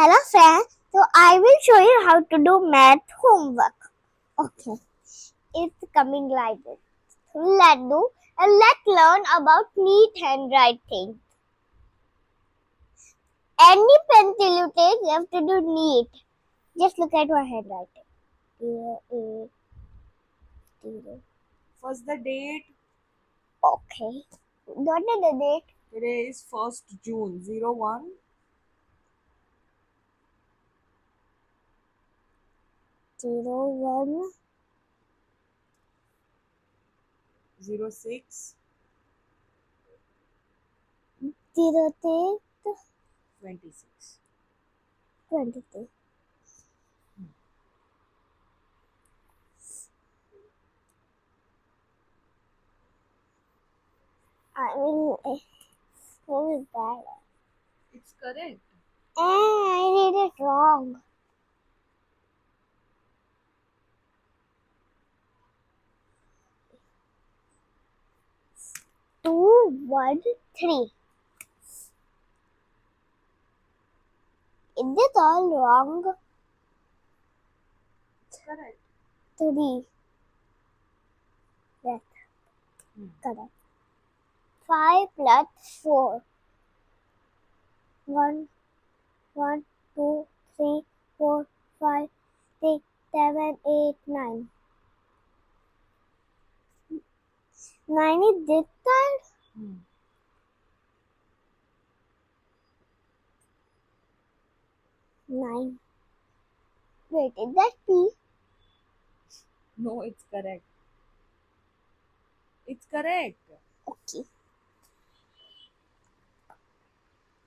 Hello friends, so I will show you how to do math homework. Okay, it's coming like this. Let's learn about neat handwriting. Any pencil you take, you have to do neat. Just look at my handwriting. First the date. Okay. What is the date? Today is 1st June 01 01 06 03 26. 23. I mean, very bad. It's correct. I did it wrong. 213. Is this all wrong? It's correct. 3. Yes, Hmm. correct. 5 plus 4. 1, 1, 2, 3, 4, 5, 6, 7, 8, 9. 9 is this side? Hmm. 9. Wait, is that P? No, it's correct. It's correct. Okay.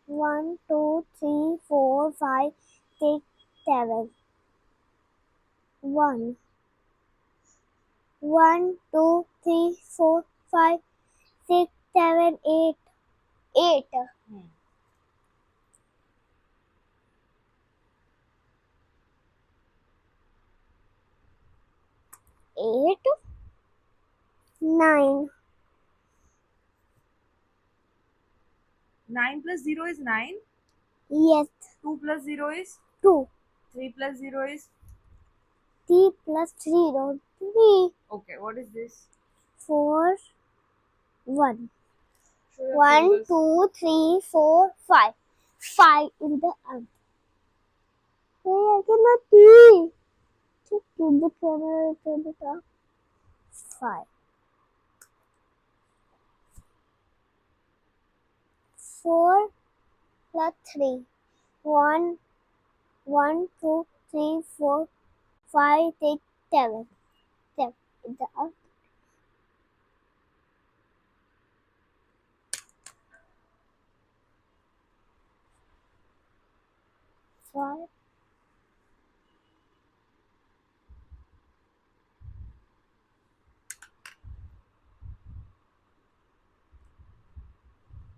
1, 2, 3, 4, 5, 6, 7. 1. 1, 2, 3, 4, 5, 6, 7, 8. 8. Hmm. 8. 9. 9 plus 0 is 9. Yes. 2 plus 0 is 2. 3 plus 0 is 3 plus 0. 3. okay. What is this? 4. 1. Show your 1, fingers. 2, 3, 4, 5. 5 in the answer. Hey, I cannot see. Just keep the camera to the top. 5. 4 plus 3. 1, 1, 2, 3, 4, 5, 6, 7. 7 in the answer. 5.